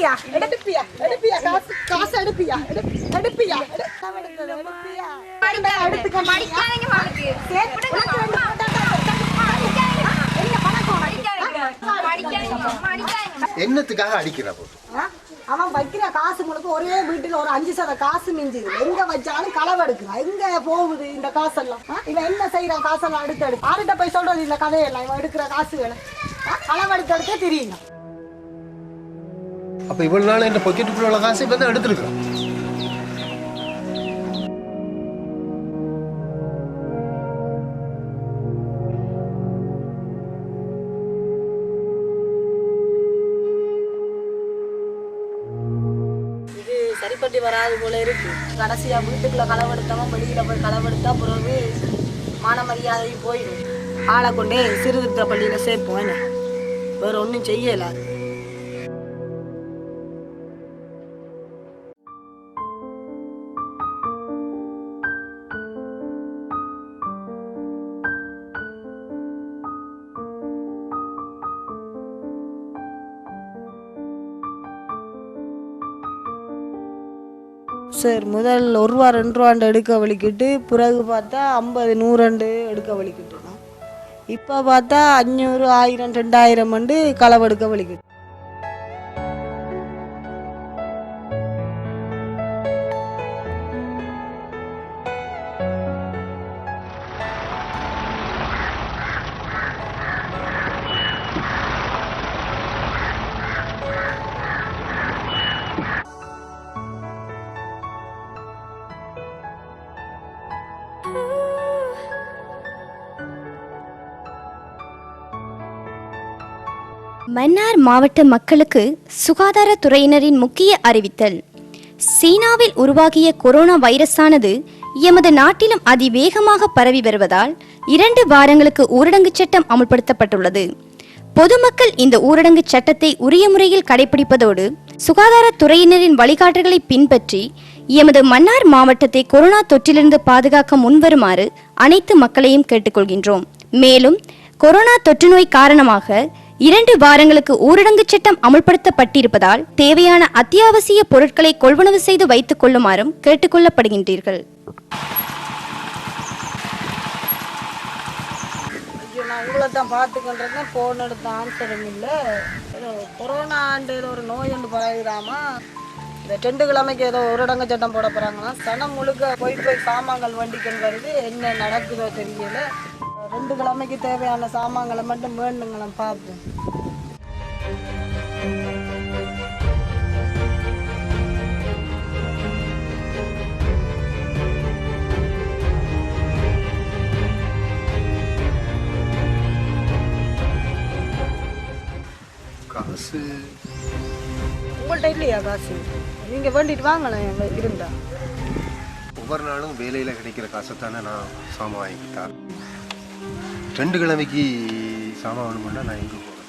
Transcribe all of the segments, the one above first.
எடுப்பியா எடுப்பியா எடுப்பியா காசு எடுப்பியா எடுப்பியா என்னத்துக்காக அடிக்கிற போது அவன் வைக்கிற காசு முழுக்க ஒரே வீட்டுல ஒரு 5 சத காசு மிஞ்சுது. எங்க வச்சாலும் களவெடுக்கிறான். எங்க போகுது இந்த காசெல்லாம்? இவன் என்ன செய்யறான்? காசெல்லாம் எடுத்து ஆறுகிட்ட போய் சொல்றது இந்த கதையெல்லாம். இவன் எடுக்கிற காசுகளை களவெடுத்து தெரியல. அப்ப இவ்வளவு நாள் இந்த பொக்கெட்டுக்குள்ள உள்ள காசு இப்ப தான் எடுத்துருக்கான். சரிப்பட்டு வராது போல இருக்கு. கடைசியா வீட்டுக்குள்ள களவெடுத்தவன் வெளியில போய் களவெடுத்தா பிறகு மான மரியாதையும் போயிடும். ஆளை கொண்டே சீர்திருத்த பள்ளியில சேர்ப்போம். என்ன வேற ஒன்றும் செய்யல. சார் முதல் 1 ரூபா 2 ரூபாண்டு எடுக்க வலிக்கிட்டு பிறகு பார்த்தா 50 100 எடுக்க வலிக்கிட்டுனா இப்போ பார்த்தா 500 1000 2000 களவெடுக்க வலிக்கிட்டு. மன்னார் மாவட்ட மக்களுக்கு சுகாதாரத்துறையினரின் முக்கிய அறிவித்தல். சீனாவில் உருவாகிய கொரோனா வைரஸானது எமது நாட்டிலும் அதிவேகமாக பரவி வருவதால் 2 வாரங்களுக்கு ஊரடங்கு சட்டம் அமுல்படுத்தப்பட்டுள்ளது. பொதுமக்கள் இந்த ஊரடங்கு சட்டத்தை உரிய முறையில் கடைபிடிப்பதோடு சுகாதாரத்துறையினரின் வழிகாட்டுகளை பின்பற்றி எமது மன்னார் மாவட்டத்தை கொரோனா தொற்றிலிருந்து பாதுகாக்க முன்வருமாறு அனைத்து மக்களையும் கேட்டுக்கொள்கின்றோம். மேலும் கொரோனா தொற்று நோய் காரணமாக 2 வாரங்களுக்கு ஊரடங்கு சட்டம் அமுல்படுத்தப்பட்டிருப்பதால் தேவையான அத்தியாவசிய பொருட்களை கொள்வனவு செய்து வைத்துக் கொள்ளுமாறும் கேட்டுக்கொள்ளப்படுகின்றீர்கள். நான் உங்களை தான் பார்த்துக்கின்றேன். ஃபோன் எடுத்த ஆன்சரும் இல்லை. ஏதோ கொரோனா ஏதோ ஒரு நோய் ஒன்று பரவுகிறாமா. இந்த 2 கிழமைக்கு ஏதோ ஊரடங்கு சட்டம் போட போகிறாங்கன்னா சனம் முழுக்க போய் சாமான்கள் வண்டிகள் வருது. என்ன நடக்குதோ தெரியல. 2 கிழமைக்கு தேவையான சாமான்களை மட்டும் வேண்டுங்களேன் பார்ப்போம். காசு உங்கள்கிட்ட இல்லையா காசு? நீங்க வேண்டிட்டு வாங்களேன் இருந்தா. ஒவ்வொரு நாளும் வேலையில் கிடைக்கிற காசை தானே நான் சாமான் வாங்கிக்கிட்டா. 2 கிழமைக்கு சாமான் வேணுமெண்டா நான் எங்கே போவேன்?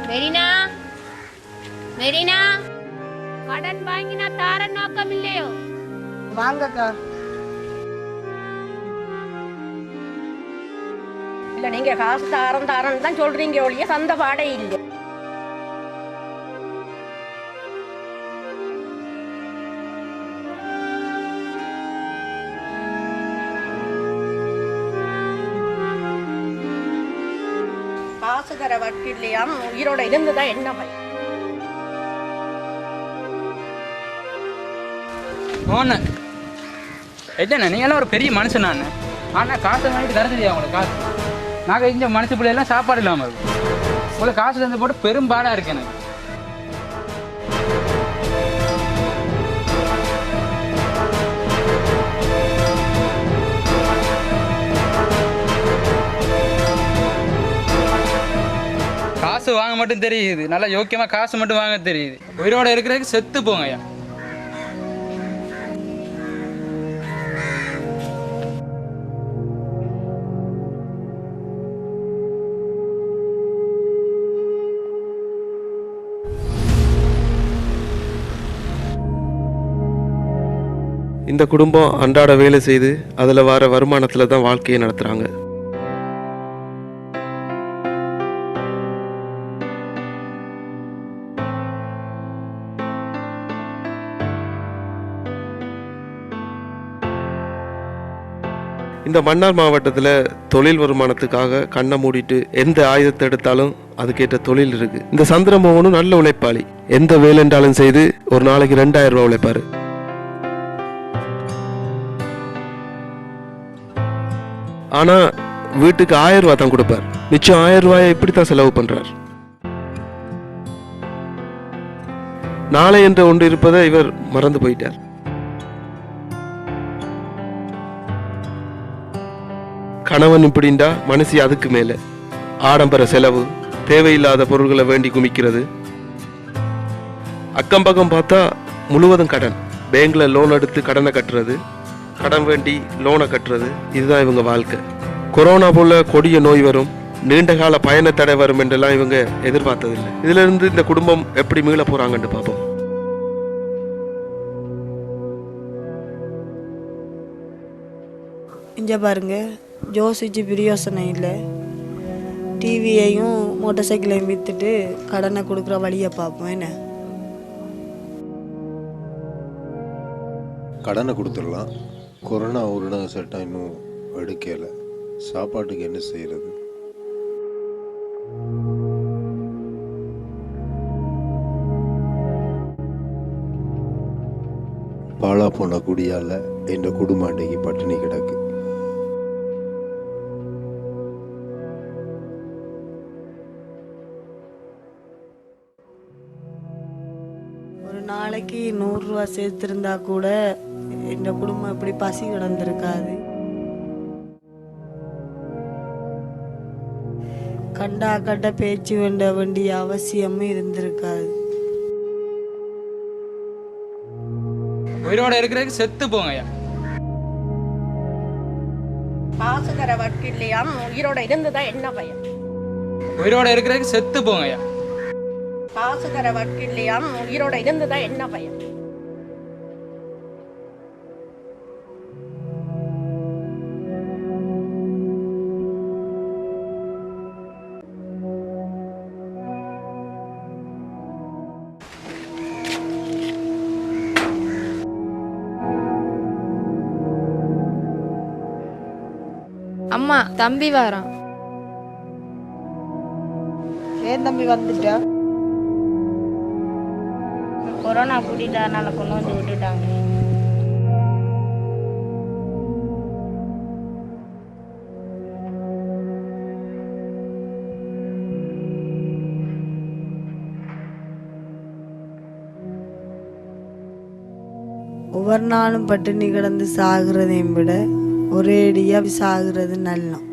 மெரினா மெரினா கடன் வாங்கினா தார நோக்கம் இல்லையோ? வாங்கக்கா. இல்ல நீங்க காசு தாரம் தான் சொல்றீங்க ஒழிய சந்த பாடை இல்லை. காசு தர வட்டி இல்லையாம். உயிரோட இருந்துதான் என்ன பயம்? என்ன நீங்களாம் ஒரு பெரிய மனுஷன். நான் ஆனால் காசை வாங்கிட்டு தர தெரியாது உங்களுக்கு காசு. நாங்கள் இந்த மனுஷ பிள்ளைலாம் சாப்பாடு இல்லாமல் இருக்கும். உங்களுக்கு காசு தந்து போட்டு பெரும்பாடாக இருக்கு எனக்கு. காசு வாங்க மட்டும் தெரியுது. நல்லா யோக்கியமாக காசு மட்டும் வாங்க தெரியுது. உயிரோட இருக்கிறதுக்கு செத்து போங்க ஐயா. இந்த குடும்பம் அன்றாட வேலை செய்து அதில் வர வருமானத்தில் தான் வாழ்க்கையை நடத்துகிறாங்க. இந்த மன்னார் மாவட்டத்தில் தொழில் வருமானத்துக்காக கண்ணை மூடிட்டு எந்த ஆயுதத்தை எடுத்தாலும் அதுக்கேற்ற தொழில் இருக்கு. இந்த சந்திரமோகனும் நல்ல உழைப்பாளி. எந்த வேலை என்றாலும் செய்து ஒரு நாளைக்கு 2000 ரூபாய் உழைப்பாரு. ஆனா வீட்டுக்கு 1000 ரூபாய் தான் கொடுப்பார். மிச்சம் 1000 ரூபாயை இப்படித்தான் செலவு பண்றார். நாளை என்ற ஒன்று இருப்பதை இவர் மறந்து போயிட்டார். கணவன் இப்படின்டா மனசி அதுக்கு மேல ஆடம்பர செலவு, தேவையில்லாத பொருட்களை வேண்டி குமிக்கிறது. அக்கம் பக்கம் பார்த்தா முழுவதும் கடன். பேங்க்ல லோன் எடுத்து கடனை கட்டுறது, கடன் வேண்டி லோனை கட்டுறது, இதுதான் இவங்க வாழ்க்கை. கொரோனா போல கொடிய நோய் வரும், நீண்ட கால பயண தடை வரும் என்றெல்லாம் இவங்க எதிர்பார்த்ததில்லை. இதுல இருந்து இந்த குடும்பம் எப்படி மீள போறாங்கன்னு பார்ப்போம். இங்கே பாருங்க, யோசிச்சு பிரியோசனம் இல்லை. டிவியையும் மோட்டார் சைக்கிளையும் விற்றுட்டு கடனை கொடுக்குற வழியை பார்ப்போம். என்ன கடனை கொடுத்துடலாம். கொரோனா ஊரடங்கு சட்டம் இன்னும் எடுக்கலை. சாப்பாட்டுக்கு என்ன செய்கிறது? பாலா போன குடியால் என் குடும்பம் அன்றைக்கு பட்டினி கிடக்கு. ஒரு நாளைக்கு 100 ரூபா சேர்த்துருந்தா கூட இந்த குடும்பம் இப்படி பசி கிடந்திருக்காது. கண்டா கட்ட பேச்சு வேண்டிய அவசியமும் இருந்திருக்காது. உயிரோட இருக்கிறதுக்கு செத்து போங்க ஐயா. காசு தர வட்டி இல்லையாம், உயிரோட இருந்துதான் என்ன பயம்? உயிரோட இருக்கிறதுக்கு செத்து போங்க ஐயா. காசு தர வட்டி இல்லையாம், உயிரோட இருந்துதான் என்ன பயம்? அம்மா, தம்பி வரான். ஏன் தம்பி வந்துட்டா? கொரோனா கூட்டிட்டதுனால கொண்டு வந்து விட்டுட்டாங்க. ஒவ்வொரு நாளும் பட்டினி கிடந்து சாகுறதையும் விட ஒரேடியா சாகுறது நல்லம்.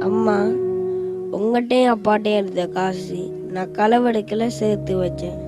அம்மா, உங்கள்கிட்டையும் அப்பாட்டையும் எடுத்த காசு நான் களவெடுக்கல சேர்த்து வச்சேன்.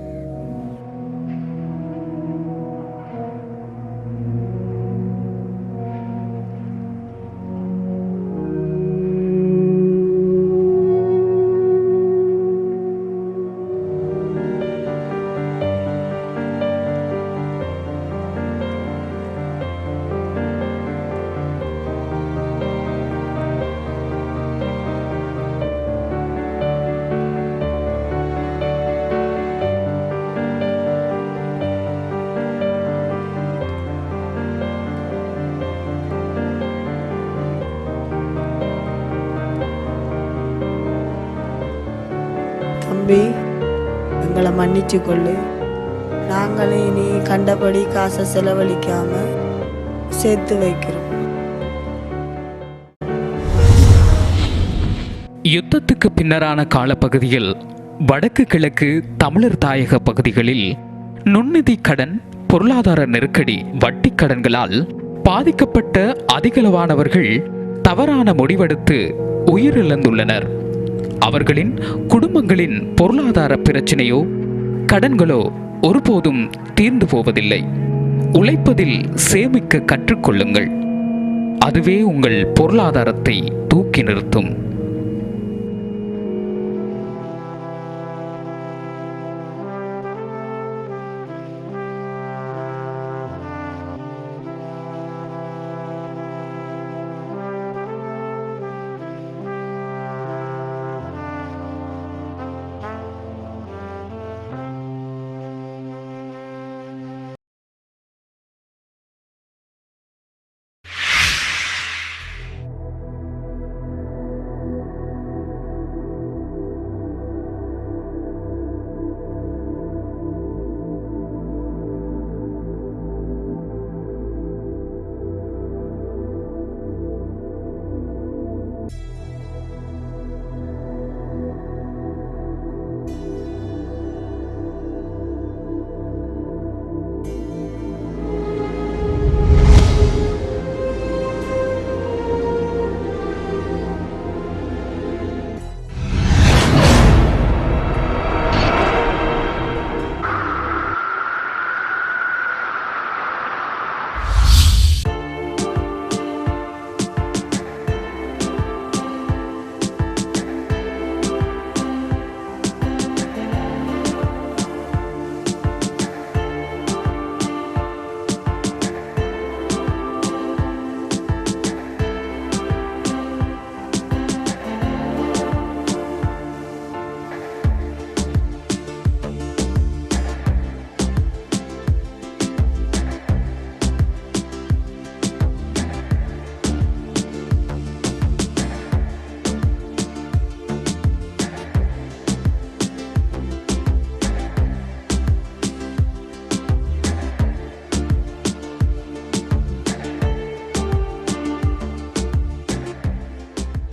தம்பி எங்களை மன்னிச்சு கொள்ளு. நாங்களே நீ கண்டபடி காசை செலவழிக்காம சேர்த்து வைக்கிறோம். யுத்தத்துக்கு பின்னரான காலப்பகுதியில் வடக்கு கிழக்கு தமிழர் தாயக பகுதிகளில் நுண்நிதி கடன், பொருளாதார நெருக்கடி, வட்டி கடன்களால் பாதிக்கப்பட்ட அதிகளவானவர்கள் தவறான முடிவெடுத்து உயிரிழந்துள்ளனர். அவர்களின் குடும்பங்களின் பொருளாதார பிரச்சனையோ கடன்களோ ஒருபோதும் தீர்ந்து போவதில்லை. உழைப்பதில் சேமிக்க கற்றுக்கொள்ளுங்கள். அதுவே உங்கள் பொருளாதாரத்தை தூக்கி நிறுத்தும்.